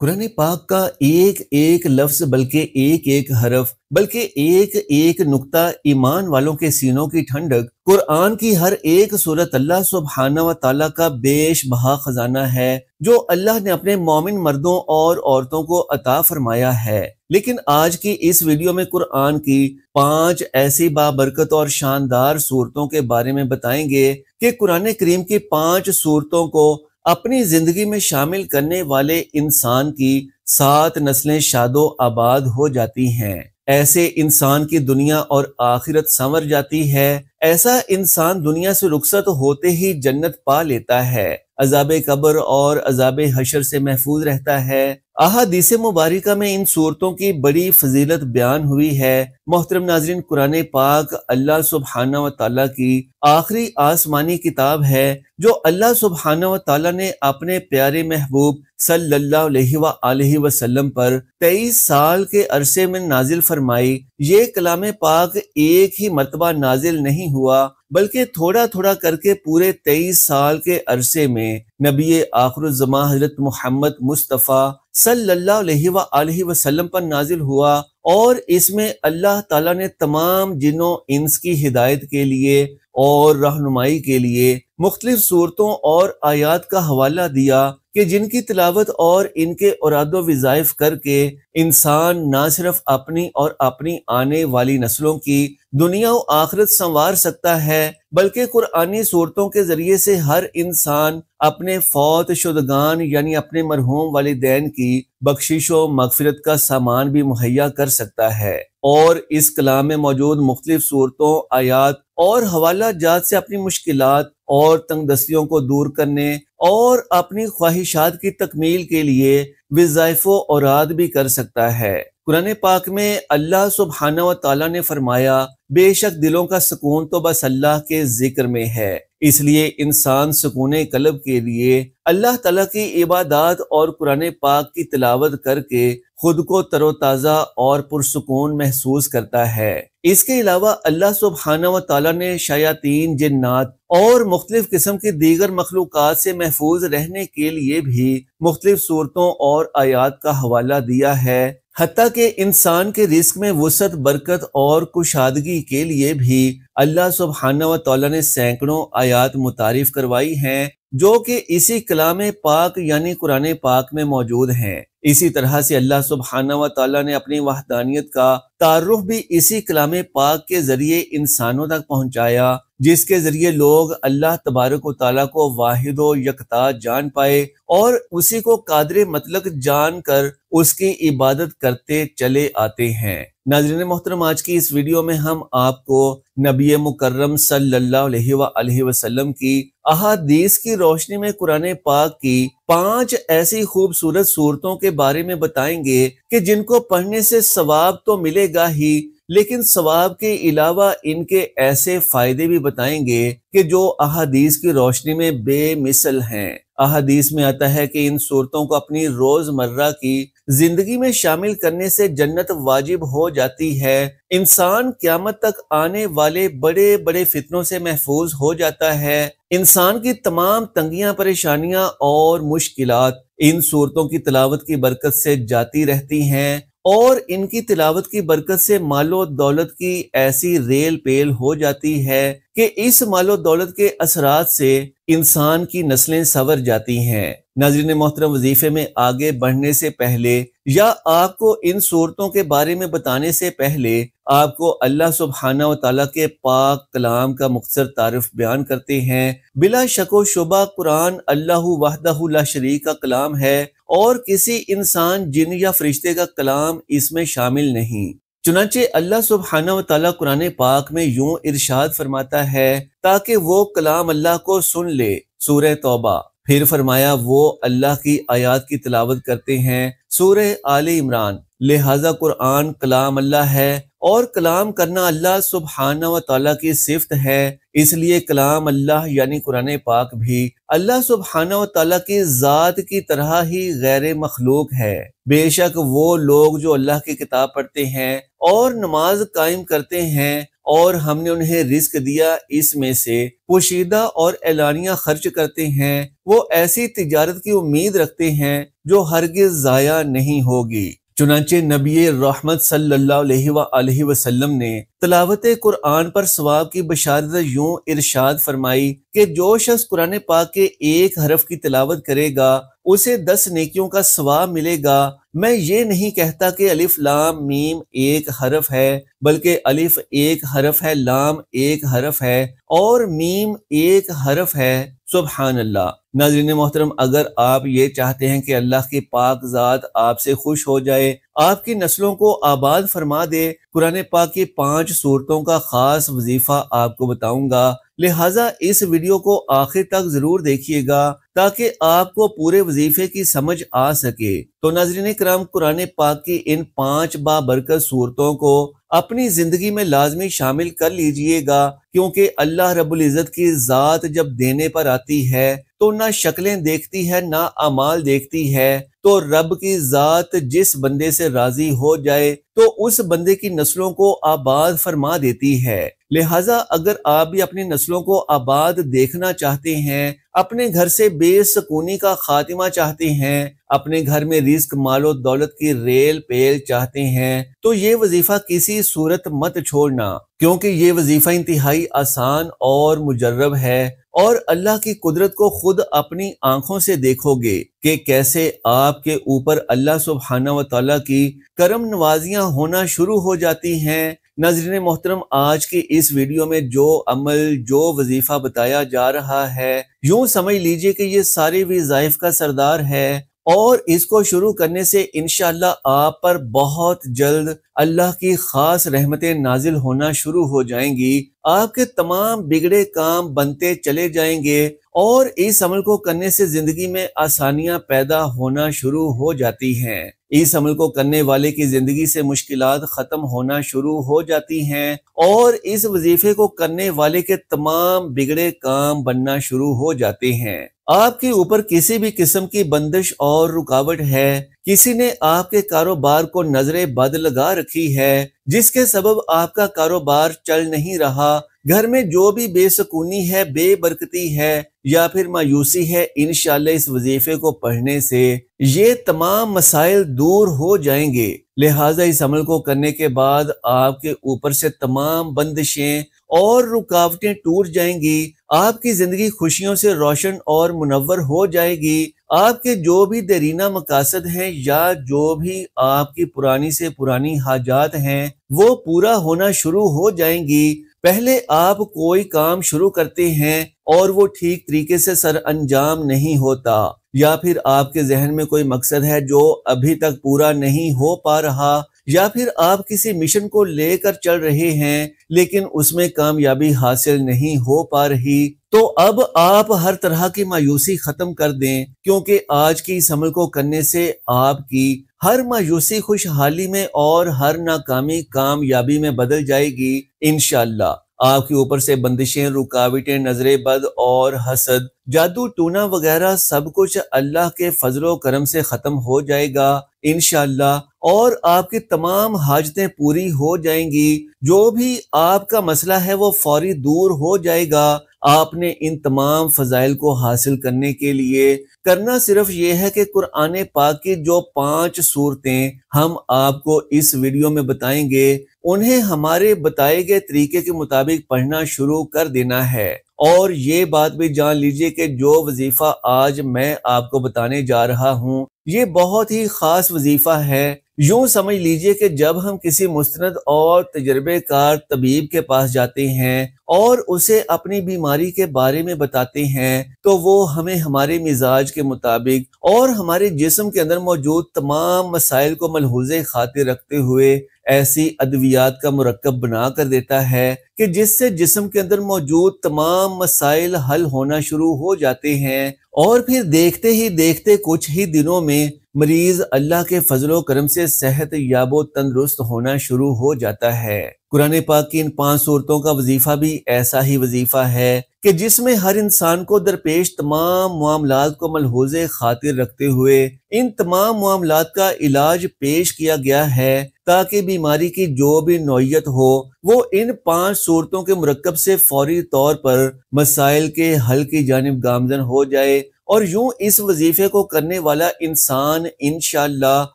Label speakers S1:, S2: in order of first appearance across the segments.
S1: قرآن پاک کا ایک ایک لفظ بلکہ ایک ایک حرف بلکہ ایک ایک نقطہ ایمان والوں کے سینوں کی ٹھنڈک، قرآن کی ہر ایک صورت اللہ سبحانہ و تعالیٰ کا بیش بہا خزانہ ہے جو اللہ نے اپنے مومن مردوں اور عورتوں کو عطا فرمایا ہے۔ لیکن آج کی اس ویڈیو میں قرآن کی 5 ایسی بابرکت اور شاندار صورتوں کے بارے میں بتائیں گے کہ قرآن کریم کی 5 صورتوں کو اپنی زندگی میں شامل کرنے والے انسان کی 7 نسلیں شاد و آباد ہو جاتی ہیں۔ ایسے انسان کی دنیا اور آخرت سنور جاتی ہے۔ ایسا انسان دنیا سے رخصت ہوتے ہی جنت پا لیتا ہے، عذاب قبر اور عذاب حشر سے محفوظ رہتا ہے۔ احادیث مبارکہ میں ان صورتوں کی بڑی فضیلت بیان ہوئی ہے۔ محترم ناظرین، قرآن پاک اللہ سبحانہ و تعالیٰ کی آخری آسمانی کتاب ہے جو اللہ سبحانہ و تعالیٰ نے اپنے پیارے محبوب صلی اللہ علیہ وآلہ وسلم پر 23 سال کے عرصے میں نازل فرمائی۔ یہ کلام پاک ایک ہی مرتبہ نازل نہیں ہوا بلکہ تھوڑا تھوڑا کر کے پورے 23 سال کے عرصے میں نبی آخر الزمان حضرت محمد مصطفیٰ صلی اللہ علیہ وآلہ وسلم پر نازل ہوا، اور اس میں اللہ تعالیٰ نے تمام جنوں انس کی ہدایت کے لیے اور رہنمائی کے لیے مختلف صورتوں اور آیات کا حوالہ دیا کہ جن کی تلاوت اور ان کے اوراد و وظائف کر کے انسان نہ صرف اپنی اور اپنی آنے والی نسلوں کی دنیا و آخرت سنوار سکتا ہے بلکہ قرآنی صورتوں کے ذریعے سے ہر انسان اپنے فوت شدگان یعنی اپنے مرحوم والدین کی بخشش و مغفرت کا سامان بھی مہیا کر سکتا ہے، اور اس کلام میں موجود مختلف صورتوں، آیات اور حوالہ جات سے اپنی مشکلات اور تنگ دستیوں کو دور کرنے اور اپنی خواہشات کی تکمیل کے لیے وظائف و اوراد بھی کر سکتا ہے۔ قرآن پاک میں اللہ سبحانہ و تعالیٰ نے فرمایا، بے شک دلوں کا سکون تو بس اللہ کے ذکر میں ہے، اس لیے انسان سکون قلب کے لیے اللہ تعالیٰ کی عبادات اور قرآن پاک کی تلاوت کر کے خود کو تر و تازہ اور پرسکون محسوس کرتا ہے۔ اس کے علاوہ اللہ سبحانہ و تعالیٰ نے شیاطین، جنات اور مختلف قسم کی دیگر مخلوقات سے محفوظ رہنے کے لیے بھی مختلف صورتوں اور آیات کا حوالہ دیا ہے، حتیٰ کہ انسان کے رزق میں وسعت، برکت اور کشادگی کے لیے بھی اللہ سبحانہ و تعالیٰ نے سینکڑوں آیات متعارف کروائی ہیں جو کہ اسی کلام پاک یعنی قرآن پاک میں موجود ہیں۔ اسی طرح سے اللہ سبحانہ و تعالیٰ نے اپنی وحدانیت کا تعارف بھی اسی کلام پاک کے ذریعے انسانوں تک پہنچایا، جس کے ذریعے لوگ اللہ تبارک و تعالیٰ کو واحد و یکتا جان پائے اور اسی کو قادر مطلق جان کر اس کی عبادت کرتے چلے آتے ہیں۔ ناظرین محترم، آج کی اس ویڈیو میں ہم آپ کو نبی مکرم صلی اللہ علیہ وآلہ وسلم کی احادیث کی روشنی میں قرآن پاک کی 5 ایسی خوبصورت صورتوں کے بارے میں بتائیں گے کہ جن کو پڑھنے سے ثواب تو ملے گا ہی، لیکن ثواب کے علاوہ ان کے ایسے فائدے بھی بتائیں گے کہ جو احادیث کی روشنی میں بے مثل ہیں۔ احادیث میں آتا ہے کہ ان صورتوں کو اپنی روزمرہ کی زندگی میں شامل کرنے سے جنت واجب ہو جاتی ہے، انسان قیامت تک آنے والے بڑے بڑے فتنوں سے محفوظ ہو جاتا ہے، انسان کی تمام تنگیاں، پریشانیاں اور مشکلات ان صورتوں کی تلاوت کی برکت سے جاتی رہتی ہیں، اور ان کی تلاوت کی برکت سے مال و دولت کی ایسی ریل پیل ہو جاتی ہے کہ اس مال و دولت کے اثرات سے انسان کی نسلیں سنور جاتی ہیں۔ ناظرین محترم، وظیفے میں آگے بڑھنے سے پہلے یا آپ کو ان صورتوں کے بارے میں بتانے سے پہلے آپ کو اللہ سبحانہ و تعالیٰ کے پاک کلام کا مختصر تعارف بیان کرتے ہیں۔ بلا شک و شبہ قرآن اللہ وحدہ لا شریک کا کلام ہے اور کسی انسان، جن یا فرشتے کا کلام اس میں شامل نہیں۔ چنانچہ اللہ سبحانہ و تعالیٰ قرآن پاک میں یوں ارشاد فرماتا ہے، تاکہ وہ کلام اللہ کو سن لے، سورہ توبہ۔ پھر فرمایا وہ اللہ کی آیات کی تلاوت کرتے ہیں، سورہ آل عمران۔ لہذا قرآن کلام اللہ ہے اور کلام کرنا اللہ سبحانہ و تعالیٰ کی صفت ہے، اس لیے کلام اللہ یعنی قرآن پاک بھی اللہ سبحانہ و تعالیٰ کی ذات کی طرح ہی غیر مخلوق ہے۔ بے شک وہ لوگ جو اللہ کی کتاب پڑھتے ہیں اور نماز قائم کرتے ہیں اور ہم نے انہیں رزق دیا، اس میں سے پوشیدہ اور اعلانیہ خرچ کرتے ہیں، وہ ایسی تجارت کی امید رکھتے ہیں جو ہرگز ضائع نہیں ہوگی۔ چنانچہ نبی رحمت صلی اللہ علیہ وآلہ وسلم نے تلاوت قرآن پر ثواب کی بشارت یوں ارشاد فرمائی کہ جو شخص قرآن پاک کے ایک حرف کی تلاوت کرے گا اسے 10 نیکیوں کا ثواب ملے گا۔ میں یہ نہیں کہتا کہ الف لام میم ایک حرف ہے، بلکہ الف ایک حرف ہے، لام ایک حرف ہے اور میم ایک حرف ہے۔ سبحان اللہ۔ ناظرین محترم، اگر آپ یہ چاہتے ہیں کہ اللہ کی پاک ذات آپ سے خوش ہو جائے، آپ کی نسلوں کو آباد فرما دے، قرآن پاک کی 5 سورتوں کا خاص وظیفہ آپ کو بتاؤں گا، لہٰذا اس ویڈیو کو آخر تک ضرور دیکھیے گا تاکہ آپ کو پورے وظیفے کی سمجھ آ سکے۔ تو ناظرین کرام، قرآن پاک کی ان 5 بابرکت سورتوں کو اپنی زندگی میں لازمی شامل کر لیجئے گا، کیونکہ اللہ رب العزت کی ذات جب دینے پر آتی ہے تو نہ شکلیں دیکھتی ہے نہ اعمال دیکھتی ہے۔ تو رب کی ذات جس بندے سے راضی ہو جائے تو اس بندے کی نسلوں کو آباد فرما دیتی ہے۔ لہٰذا اگر آپ بھی اپنی نسلوں کو آباد دیکھنا چاہتے ہیں، اپنے گھر سے بے سکونی کا خاتمہ چاہتے ہیں، اپنے گھر میں رزق مال و دولت کی ریل پیل چاہتے ہیں، تو یہ وظیفہ کسی صورت مت چھوڑنا، کیونکہ یہ وظیفہ انتہائی آسان اور مجرب ہے، اور اللہ کی قدرت کو خود اپنی آنکھوں سے دیکھو گے کہ کیسے آپ کے اوپر اللہ سبحانہ و تعالیٰ کی کرم نوازیاں ہونا شروع ہو جاتی ہیں۔ ناظرین محترم، آج کی اس ویڈیو میں جو عمل، جو وظیفہ بتایا جا رہا ہے، یوں سمجھ لیجئے کہ یہ سارے وظائف کا سردار ہے، اور اس کو شروع کرنے سے انشاءاللہ آپ پر بہت جلد اللہ کی خاص رحمتیں نازل ہونا شروع ہو جائیں گی۔ آپ کے تمام بگڑے کام بنتے چلے جائیں گے، اور اس عمل کو کرنے سے زندگی میں آسانیاں پیدا ہونا شروع ہو جاتی ہیں۔ اس عمل کو کرنے والے کی زندگی سے مشکلات ختم ہونا شروع ہو جاتی ہیں، اور اس وظیفے کو کرنے والے کے تمام بگڑے کام بننا شروع ہو جاتے ہیں۔ آپ کے اوپر کسی بھی قسم کی بندش اور رکاوٹ ہے، کسی نے آپ کے کاروبار کو نظر بد لگا رکھی ہے جس کے سبب آپ کا کاروبار چل نہیں رہا، گھر میں جو بھی بے سکونی ہے، بے برکتی ہے یا پھر مایوسی ہے، انشاءاللہ اس وظیفے کو پڑھنے سے یہ تمام مسائل دور ہو جائیں گے۔ لہٰذا اس عمل کو کرنے کے بعد آپ کے اوپر سے تمام بندشیں اور رکاوٹیں ٹوٹ جائیں گی، آپ کی زندگی خوشیوں سے روشن اور منور ہو جائے گی، آپ کے جو بھی دیرینہ مقاصد ہیں یا جو بھی آپ کی پرانی سے پرانی حاجات ہیں وہ پورا ہونا شروع ہو جائیں گی۔ پہلے آپ کوئی کام شروع کرتے ہیں اور وہ ٹھیک طریقے سے سر انجام نہیں ہوتا، یا پھر آپ کے ذہن میں کوئی مقصد ہے جو ابھی تک پورا نہیں ہو پا رہا، یا پھر آپ کسی مشن کو لے کر چل رہے ہیں لیکن اس میں کامیابی حاصل نہیں ہو پا رہی، تو اب آپ ہر طرح کی مایوسی ختم کر دیں، کیونکہ آج کی اس عمل کو کرنے سے آپ کی ہر مایوسی خوشحالی میں اور ہر ناکامی کامیابی میں بدل جائے گی انشاءاللہ۔ آپ کے اوپر سے بندشیں، رکاوٹیں، نظر بد اور حسد، جادو ٹونا وغیرہ سب کچھ اللہ کے فضل و کرم سے ختم ہو جائے گا انشاءاللہ، اور آپ کی تمام حاجتیں پوری ہو جائیں گی، جو بھی آپ کا مسئلہ ہے وہ فوری دور ہو جائے گا۔ آپ نے ان تمام فضائل کو حاصل کرنے کے لیے کرنا صرف یہ ہے کہ قرآن پاک کی جو 5 سورتیں ہم آپ کو اس ویڈیو میں بتائیں گے انہیں ہمارے بتائے گئے طریقے کے مطابق پڑھنا شروع کر دینا ہے۔ اور یہ بات بھی جان لیجئے کہ جو وظیفہ آج میں آپ کو بتانے جا رہا ہوں یہ بہت ہی خاص وظیفہ ہے۔ یوں سمجھ لیجئے کہ جب ہم کسی مستند اور تجربے کار طبیب کے پاس جاتے ہیں اور اسے اپنی بیماری کے بارے میں بتاتے ہیں تو وہ ہمیں ہمارے مزاج کے مطابق اور ہمارے جسم کے اندر موجود تمام مسائل کو ملحوظ خاطر رکھتے ہوئے ایسی ادویات کا مرکب بنا کر دیتا ہے کہ جس سے جسم کے اندر موجود تمام مسائل حل ہونا شروع ہو جاتے ہیں، اور پھر دیکھتے ہی دیکھتے کچھ ہی دنوں میں مریض اللہ کے فضل و کرم سے صحت یاب و تندرست ہونا شروع ہو جاتا ہے۔ قرآن پاک کی ان 5 سورتوں کا وظیفہ بھی ایسا ہی وظیفہ ہے کہ جس میں ہر انسان کو درپیش تمام معاملات کو ملحوظ خاطر رکھتے ہوئے ان تمام معاملات کا علاج پیش کیا گیا ہے، تاکہ بیماری کی جو بھی نوعیت ہو وہ ان 5 صورتوں کے مرکب سے فوری طور پر مسائل کے حل کی جانب گامزن ہو جائے، اور یوں اس وظیفے کو کرنے والا انسان انشاءاللہ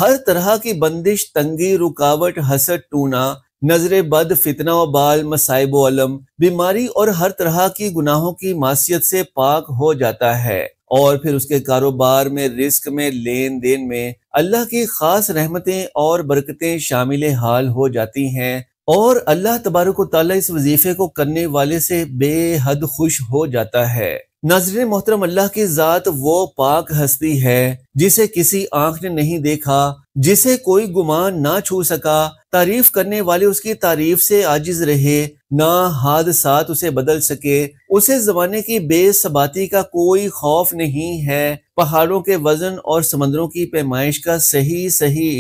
S1: ہر طرح کی بندش، تنگی، رکاوٹ، حسد، ٹونا، نظر بد، فتنہ و بال، مصائب و علم، بیماری اور ہر طرح کی گناہوں کی معصیت سے پاک ہو جاتا ہے، اور پھر اس کے کاروبار میں، رزق میں، لین دین میں اللہ کی خاص رحمتیں اور برکتیں شامل حال ہو جاتی ہیں، اور اللہ تبارک و تعالیٰ اس وظیفے کو کرنے والے سے بے حد خوش ہو جاتا ہے۔ ناظرین محترم، اللہ کی ذات وہ پاک ہستی ہے جسے کسی آنکھ نے نہیں دیکھا، جسے کوئی گمان نہ چھو سکا، تعریف کرنے والے اس کی تعریف سے عاجز رہے، نہ حادثات اسے بدل سکے، اسے زمانے کی بے ثباتی کا کوئی خوف نہیں ہے، پہاڑوں کے وزن اور سمندروں کی پیمائش کا صحیح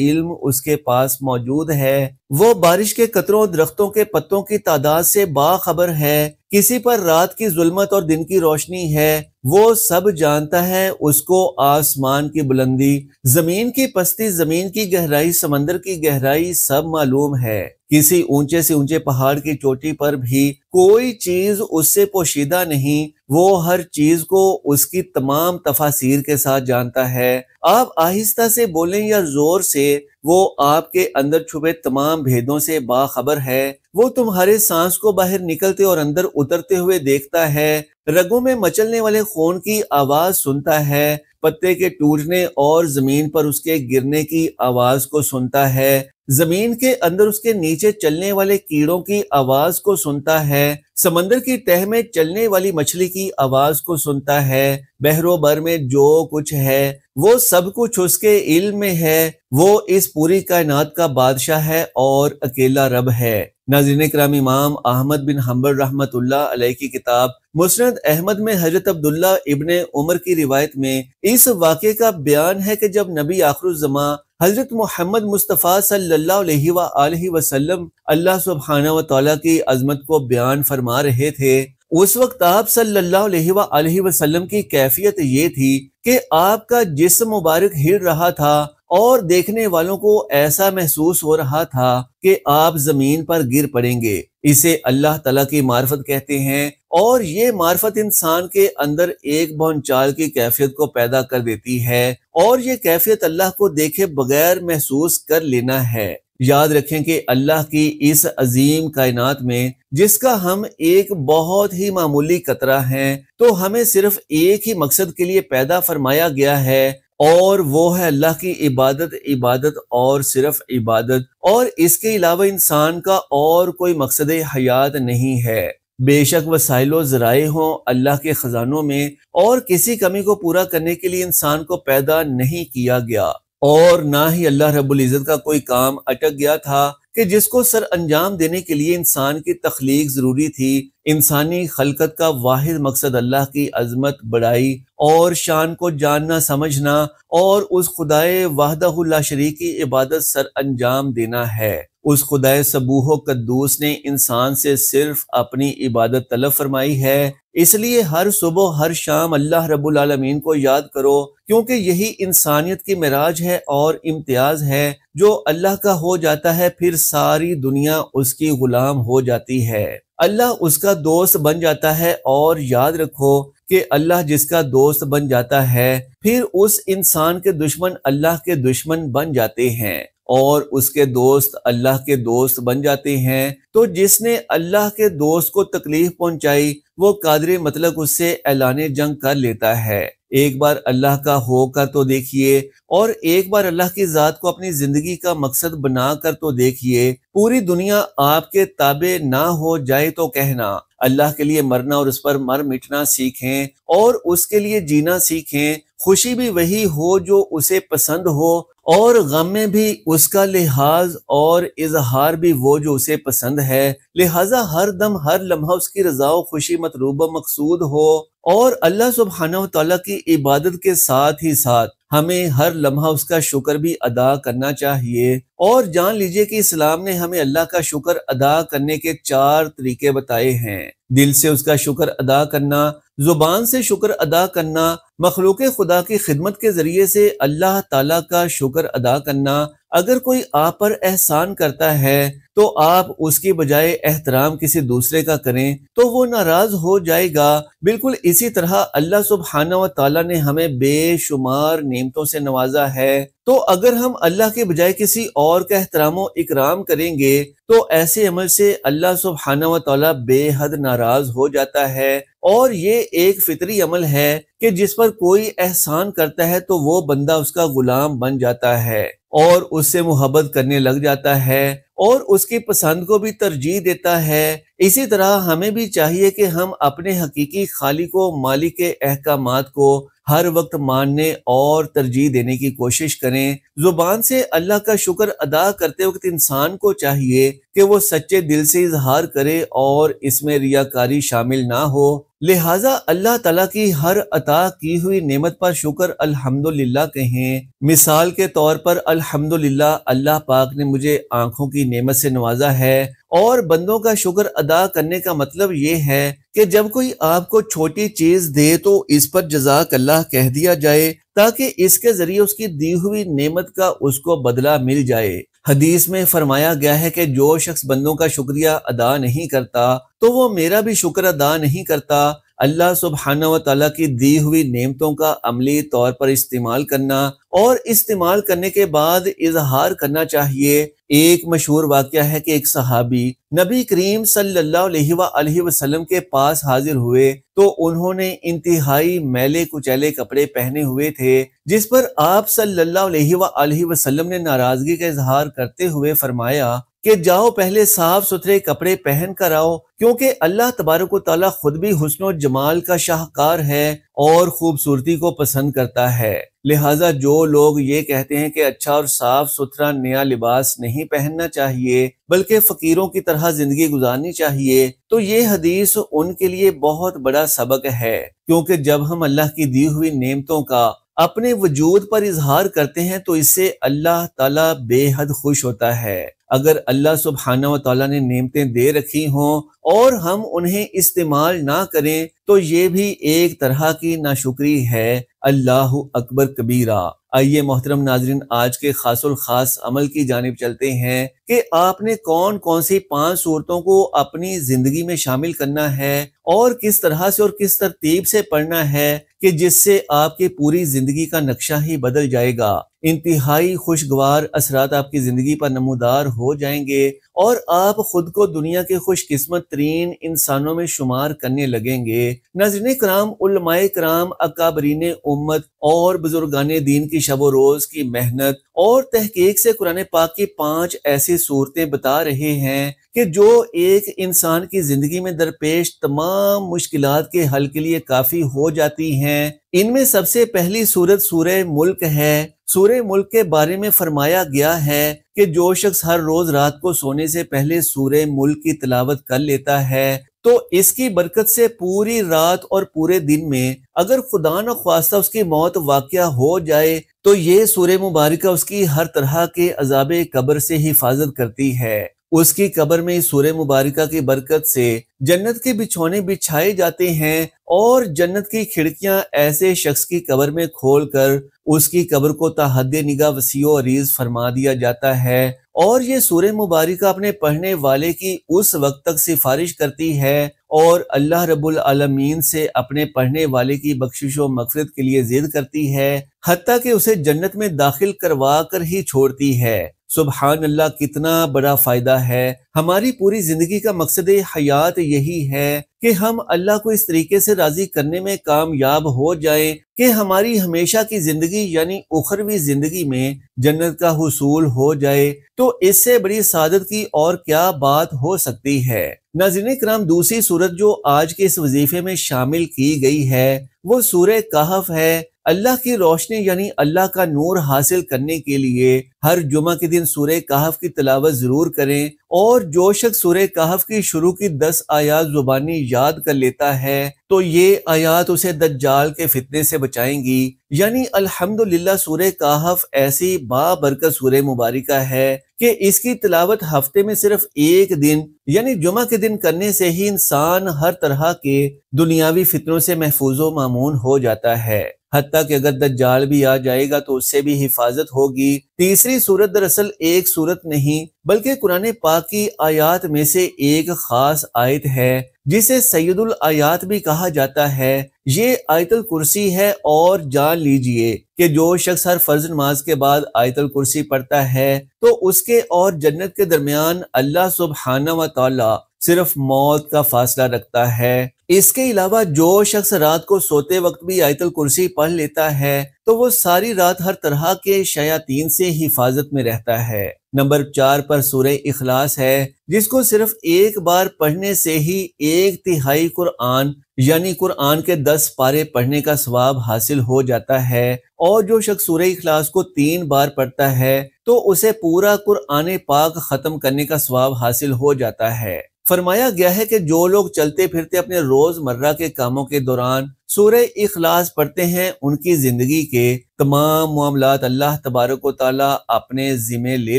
S1: علم اس کے پاس موجود ہے، وہ بارش کے قطروں، درختوں کے پتوں کی تعداد سے باخبر ہے، کسی پر رات کی ظلمت اور دن کی روشنی ہے، وہ سب جانتا ہے، اس کو آسمان کی بلندی، زمین کی پستی، زمین کی گہرائی، سمندر کی گہرائی سب معلوم ہے، کسی اونچے سے اونچے پہاڑ کی چوٹی پر بھی کوئی چیز اس سے پوشیدہ نہیں، وہ ہر چیز کو اس کی تمام تفاصیر کے ساتھ جانتا ہے، آپ آہستہ سے بولیں یا زور سے، وہ آپ کے اندر چھپے تمام بھیدوں سے باخبر ہے، وہ تمہارے سانس کو باہر نکلتے اور اندر اترتے ہوئے دیکھتا ہے، رگوں میں مچلنے والے خون کی آواز سنتا ہے، پتے کے ٹوٹنے اور زمین پر اس کے گرنے کی آواز کو سنتا ہے، زمین کے اندر اس کے نیچے چلنے والے کیڑوں کی آواز کو سنتا ہے، سمندر کی تہ میں چلنے والی مچھلی کی آواز کو سنتا ہے، بحر و بر میں جو کچھ ہے وہ سب کچھ اس کے علم میں ہے، وہ اس پوری کائنات کا بادشاہ ہے اور اکیلا رب ہے۔ ناظرین کرام، امام احمد بن حنبل رحمۃ اللہ علیہ کی کتاب مسند احمد میں حضرت عبداللہ ابن عمر کی روایت میں اس واقعے کا بیان ہے کہ جب نبی آخر الزماں حضرت محمد مصطفیٰ صلی اللہ علیہ وآلہ وسلم اللہ سبحانہ و تعالیٰ کی عظمت کو بیان فرما رہے تھے، اس وقت آپ صلی اللہ علیہ وآلہ وسلم کی کیفیت یہ تھی کہ آپ کا جسم مبارک ہل رہا تھا اور دیکھنے والوں کو ایسا محسوس ہو رہا تھا کہ آپ زمین پر گر پڑیں گے۔ اسے اللہ تعالیٰ کی معرفت کہتے ہیں، اور یہ معرفت انسان کے اندر ایک بھونچال کی کیفیت کو پیدا کر دیتی ہے، اور یہ کیفیت اللہ کو دیکھے بغیر محسوس کر لینا ہے۔ یاد رکھیں کہ اللہ کی اس عظیم کائنات میں جس کا ہم ایک بہت ہی معمولی قطرہ ہیں، تو ہمیں صرف ایک ہی مقصد کے لیے پیدا فرمایا گیا ہے، اور وہ ہے اللہ کی عبادت اور صرف عبادت، اور اس کے علاوہ انسان کا اور کوئی مقصد حیات نہیں ہے۔ بے شک وسائل و ذرائع ہوں اللہ کے خزانوں میں، اور کسی کمی کو پورا کرنے کے لیے انسان کو پیدا نہیں کیا گیا، اور نہ ہی اللہ رب العزت کا کوئی کام اٹک گیا تھا کہ جس کو سر انجام دینے کے لیے انسان کی تخلیق ضروری تھی۔ انسانی خلقت کا واحد مقصد اللہ کی عظمت، بڑائی اور شان کو جاننا، سمجھنا، اور اس خدائے وحدہ لا شریک کی عبادت سر انجام دینا ہے۔ اس خدائے سبوح و قدوس نے انسان سے صرف اپنی عبادت طلب فرمائی ہے، اس لیے ہر صبح ہر شام اللہ رب العالمین کو یاد کرو، کیونکہ یہی انسانیت کی معراج ہے اور امتیاز ہے۔ جو اللہ کا ہو جاتا ہے پھر ساری دنیا اس کی غلام ہو جاتی ہے، اللہ اس کا دوست بن جاتا ہے، اور یاد رکھو کہ اللہ جس کا دوست بن جاتا ہے پھر اس انسان کے دشمن اللہ کے دشمن بن جاتے ہیں، اور اس کے دوست اللہ کے دوست بن جاتے ہیں۔ تو جس نے اللہ کے دوست کو تکلیف پہنچائی وہ قادر مطلق اس سے اعلان جنگ کر لیتا ہے۔ ایک بار اللہ کا ہو کر تو دیکھیے، اور ایک بار اللہ کی ذات کو اپنی زندگی کا مقصد بنا کر تو دیکھیے، پوری دنیا آپ کے تابع نہ ہو جائے تو کہنا، اللہ کے لیے مرنا اور اس پر مر مٹنا سیکھیں، اور اس کے لیے جینا سیکھیں، خوشی بھی وہی ہو جو اسے پسند ہو، اور غم میں بھی اس کا لحاظ اور اظہار بھی وہ جو اسے پسند ہے، لہٰذا ہر دم ہر لمحہ اس کی رضا و خوشی مطلوب و مقصود ہو، اور اللہ سبحانہ و تعالیٰ کی عبادت کے ساتھ ہی ساتھ ہمیں ہر لمحہ اس کا شکر بھی ادا کرنا چاہیے۔ اور جان لیجئے کہ اسلام نے ہمیں اللہ کا شکر ادا کرنے کے 4 طریقے بتائے ہیں۔ دل سے اس کا شکر ادا کرنا، زبان سے شکر ادا کرنا، مخلوق خدا کی خدمت کے ذریعے سے اللہ تعالیٰ کا شکر ادا کرنا۔ اگر کوئی آپ پر احسان کرتا ہے تو آپ اس کی بجائے احترام کسی دوسرے کا کریں تو وہ ناراض ہو جائے گا۔ بالکل اسی طرح اللہ سبحانہ و تعالیٰ نے ہمیں بے شمار نعمتوں سے نوازا ہے، تو اگر ہم اللہ کے بجائے کسی اور کا احترام و اکرام کریں گے تو ایسے عمل سے اللہ سبحانہ و تعالیٰ بے حد ناراض ہو جاتا ہے۔ اور یہ ایک فطری عمل ہے کہ جس پر کوئی احسان کرتا ہے تو وہ بندہ اس کا غلام بن جاتا ہے اور اس سے محبت کرنے لگ جاتا ہے اور اس کی پسند کو بھی ترجیح دیتا ہے۔ اسی طرح ہمیں بھی چاہیے کہ ہم اپنے حقیقی خالق و مالک کے احکامات کو ہر وقت ماننے اور ترجیح دینے کی کوشش کریں۔ زبان سے اللہ کا شکر ادا کرتے وقت انسان کو چاہیے کہ وہ سچے دل سے اظہار کرے اور اس میں ریاکاری شامل نہ ہو۔ لہٰذا اللہ تعالیٰ کی ہر عطا کی ہوئی نعمت پر شکر الحمدللہ کہیں۔ مثال کے طور پر الحمدللہ اللہ پاک نے مجھے آنکھوں کی نعمت سے نوازا ہے، اور بندوں کا شکر ادا کرنے کا مطلب یہ ہے کہ جب کوئی آپ کو چھوٹی چیز دے تو اس پر جزاک اللہ کہہ دیا جائے تاکہ اس کے ذریعے اس کی دی ہوئی نعمت کا اس کو بدلہ مل جائے۔ حدیث میں فرمایا گیا ہے کہ جو شخص بندوں کا شکریہ ادا نہیں کرتا تو وہ میرا بھی شکر ادا نہیں کرتا۔ اللہ سبحانہ و تعالیٰ کی دی ہوئی نعمتوں کا عملی طور پر استعمال کرنا اور استعمال کرنے کے بعد اظہار کرنا چاہیے۔ ایک مشہور واقعہ ہے کہ ایک صحابی نبی کریم صلی اللہ علیہ وآلہ وسلم کے پاس حاضر ہوئے تو انہوں نے انتہائی میلے کچیلے کپڑے پہنے ہوئے تھے، جس پر آپ صلی اللہ علیہ وآلہ وسلم نے ناراضگی کا اظہار کرتے ہوئے فرمایا کہ جاؤ پہلے صاف ستھرے کپڑے پہن کر آؤ، کیونکہ اللہ تبارک و تعالیٰ خود بھی حسن و جمال کا شاہکار ہے اور خوبصورتی کو پسند کرتا ہے۔ لہٰذا جو لوگ یہ کہتے ہیں کہ اچھا اور صاف ستھرا نیا لباس نہیں پہننا چاہیے بلکہ فقیروں کی طرح زندگی گزارنی چاہیے، تو یہ حدیث ان کے لیے بہت بڑا سبق ہے، کیونکہ جب ہم اللہ کی دی ہوئی نعمتوں کا اپنے وجود پر اظہار کرتے ہیں تو اس سے اللہ تعالیٰ بے حد خوش ہوتا ہے۔ اگر اللہ سبحانہ و تعالیٰ نے نعمتیں دے رکھی ہوں اور ہم انہیں استعمال نہ کریں تو یہ بھی ایک طرح کی ناشکری ہے۔ اللہ اکبر کبیرہ۔ آئیے محترم ناظرین، آج کے خاص الخاص عمل کی جانب چلتے ہیں کہ آپ نے کون کون سی 5 صورتوں کو اپنی زندگی میں شامل کرنا ہے اور کس طرح سے اور کس ترتیب سے پڑھنا ہے کہ جس سے آپ کی پوری زندگی کا نقشہ ہی بدل جائے گا۔ انتہائی خوشگوار اثرات آپ کی زندگی پر نمودار ہو جائیں گے اور آپ خود کو دنیا کے خوش قسمت ترین انسانوں میں شمار کرنے لگیں گے۔ ناظرین کرام، علماء کرام، اکابرین امت اور بزرگان دین کی شب و روز کی محنت اور تحقیق سے قرآن پاک کی 5 ایسی صورتیں بتا رہے ہیں کہ جو ایک انسان کی زندگی میں درپیش تمام مشکلات کے حل کے لیے کافی ہو جاتی ہیں۔ ان میں سب سے پہلی صورت سورہ ملک ہے۔ سورہ ملک کے بارے میں فرمایا گیا ہے کہ جو شخص ہر روز رات کو سونے سے پہلے سورہ ملک کی تلاوت کر لیتا ہے تو اس کی برکت سے پوری رات اور پورے دن میں اگر خدا نخواستہ اس کی موت واقع ہو جائے تو یہ سورہ مبارکہ اس کی ہر طرح کے عذاب قبر سے حفاظت کرتی ہے۔ اس کی قبر میں اس سورہ مبارکہ کی برکت سے جنت کے بچھونے بچھائے جاتے ہیں اور جنت کی کھڑکیاں ایسے شخص کی قبر میں کھول کر اس کی قبر کو تا حد نگاہ وسیع و عریض فرما دیا جاتا ہے، اور یہ سورہ مبارکہ اپنے پڑھنے والے کی اس وقت تک سفارش کرتی ہے اور اللہ رب العالمین سے اپنے پڑھنے والے کی بخشش و مغفرت کے لیے ضد کرتی ہے، حتیٰ کہ اسے جنت میں داخل کروا کر ہی چھوڑتی ہے۔ سبحان اللہ، کتنا بڑا فائدہ ہے۔ ہماری پوری زندگی کا مقصد حیات یہی ہے کہ ہم اللہ کو اس طریقے سے راضی کرنے میں کامیاب ہو جائیں کہ ہماری ہمیشہ کی زندگی یعنی اخروی زندگی میں جنت کا حصول ہو جائے، تو اس سے بڑی سعادت کی اور کیا بات ہو سکتی ہے۔ ناظرین کرام، دوسری صورت جو آج کے اس وظیفے میں شامل کی گئی ہے وہ سورہ کہف ہے۔ اللہ کی روشنی یعنی اللہ کا نور حاصل کرنے کے لیے ہر جمعہ کے دن سورہ کہف کی تلاوت ضرور کریں، اور جو شخص سورہ کہف کی شروع کی 10 آیات زبانی یاد کر لیتا ہے تو یہ آیات اسے دجال کے فتنے سے بچائیں گی۔ یعنی الحمدللہ سورہ کہف ایسی بابرکت سورہ مبارکہ ہے کہ اس کی تلاوت ہفتے میں صرف ایک دن یعنی جمعہ کے دن کرنے سے ہی انسان ہر طرح کے دنیاوی فتنوں سے محفوظ و مامون ہو جاتا ہے۔ حتیٰ کہ اگر دجال بھی آ جائے گا تو اس سے بھی حفاظت ہوگی۔ تیسری صورت دراصل ایک صورت نہیں بلکہ قرآن پاک کی آیات میں سے ایک خاص آیت ہے جسے سید الآیات بھی کہا جاتا ہے۔ یہ آیت الکرسی ہے، اور جان لیجئے کہ جو شخص ہر فرض نماز کے بعد آیت الکرسی پڑھتا ہے تو اس کے اور جنت کے درمیان اللہ سبحانہ و تعالی صرف موت کا فاصلہ رکھتا ہے۔ اس کے علاوہ جو شخص رات کو سوتے وقت بھی آیت الکرسی پڑھ لیتا ہے تو وہ ساری رات ہر طرح کے شیاطین سے حفاظت میں رہتا ہے۔ نمبر 4 پر سورہ اخلاص ہے، جس کو صرف ایک بار پڑھنے سے ہی 1/3 قرآن یعنی قرآن کے 10 پارے پڑھنے کا ثواب حاصل ہو جاتا ہے، اور جو شخص سورہ اخلاص کو 3 بار پڑھتا ہے تو اسے پورا قرآن پاک ختم کرنے کا ثواب حاصل ہو جاتا ہے۔ فرمایا گیا ہے کہ جو لوگ چلتے پھرتے اپنے روز مرہ کے کاموں کے دوران سورہ اخلاص پڑھتے ہیں، ان کی زندگی کے تمام معاملات اللہ تبارک و تعالی اپنے ذمہ لے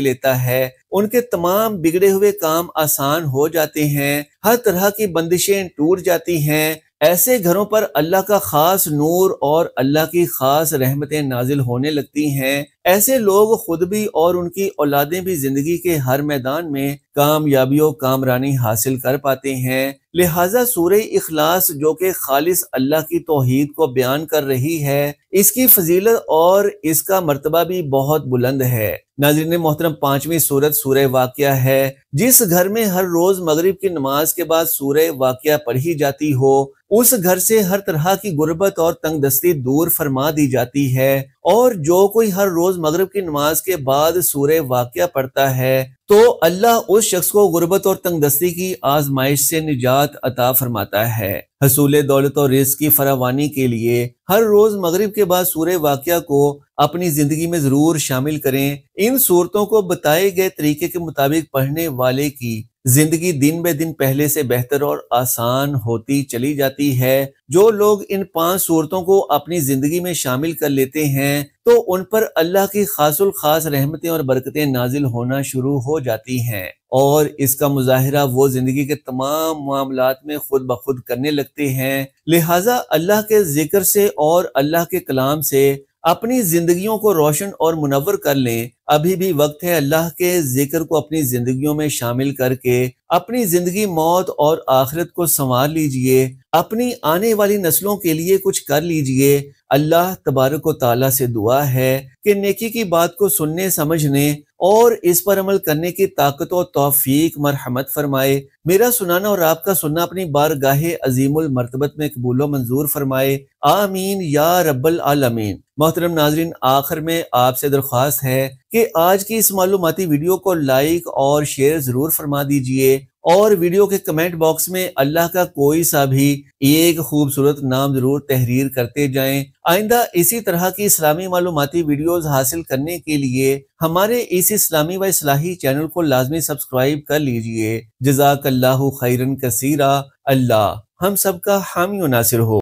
S1: لیتا ہے۔ ان کے تمام بگڑے ہوئے کام آسان ہو جاتے ہیں، ہر طرح کی بندشیں ٹوٹ جاتی ہیں۔ ایسے گھروں پر اللہ کا خاص نور اور اللہ کی خاص رحمتیں نازل ہونے لگتی ہیں۔ ایسے لوگ خود بھی اور ان کی اولادیں بھی زندگی کے ہر میدان میں کامیابی و کامرانی حاصل کر پاتے ہیں۔ لہٰذا سورہ اخلاص جو کہ خالص اللہ کی توحید کو بیان کر رہی ہے، اس کی فضیلت اور اس کا مرتبہ بھی بہت بلند ہے۔ ناظرین محترم، 5ویں سورت سورہ واقعہ ہے۔ جس گھر میں ہر روز مغرب کی نماز کے بعد سورہ واقعہ پڑھی جاتی ہو، اس گھر سے ہر طرح کی غربت اور تنگ دستی دور فرما دی جاتی ہے، اور جو کوئی ہر روز مغرب کی نماز کے بعد سورہ واقعہ پڑھتا ہے تو اللہ اس شخص کو غربت اور تنگ دستی کی آزمائش سے نجات عطا فرماتا ہے۔ حصول دولت اور رزق کی فراوانی کے لیے ہر روز مغرب کے بعد سورہ واقعہ کو اپنی زندگی میں ضرور شامل کریں۔ ان صورتوں کو بتائے گئے طریقے کے مطابق پڑھنے والے کی زندگی دن بہ دن پہلے سے بہتر اور آسان ہوتی چلی جاتی ہے۔ جو لوگ ان 5 صورتوں کو اپنی زندگی میں شامل کر لیتے ہیں تو ان پر اللہ کی خاص الخاص رحمتیں اور برکتیں نازل ہونا شروع ہو جاتی ہیں، اور اس کا مظاہرہ وہ زندگی کے تمام معاملات میں خود بخود کرنے لگتے ہیں۔ لہٰذا اللہ کے ذکر سے اور اللہ کے کلام سے اپنی زندگیوں کو روشن اور منور کر لیں۔ ابھی بھی وقت ہے، اللہ کے ذکر کو اپنی زندگیوں میں شامل کر کے اپنی زندگی، موت اور آخرت کو سنوار لیجئے، اپنی آنے والی نسلوں کے لیے کچھ کر لیجئے۔ اللہ تبارک و تعالیٰ سے دعا ہے کہ نیکی کی بات کو سننے، سمجھنے اور اس پر عمل کرنے کی طاقت و توفیق مرحمت فرمائے۔ میرا سنانا اور آپ کا سننا اپنی بارگاہ عظیم المرتبت میں قبول و منظور فرمائے، آمین یا رب العالمین۔ محترم ناظرین، آخر میں آپ سے درخواست ہے کہ آج کی اس معلوماتی ویڈیو کو لائک اور شیئر ضرور فرما دیجئے، اور ویڈیو کے کمنٹ باکس میں اللہ کا کوئی سا بھی ایک خوبصورت نام ضرور تحریر کرتے جائیں۔ آئندہ اسی طرح کی اسلامی معلوماتی ویڈیوز حاصل کرنے کے لیے ہمارے اس اسلامی و اصلاحی چینل کو لازمی سبسکرائب کر لیجئے۔ جزاک اللہ خیرن کثیرا۔ اللہ ہم سب کا حامی و ناصر ہو۔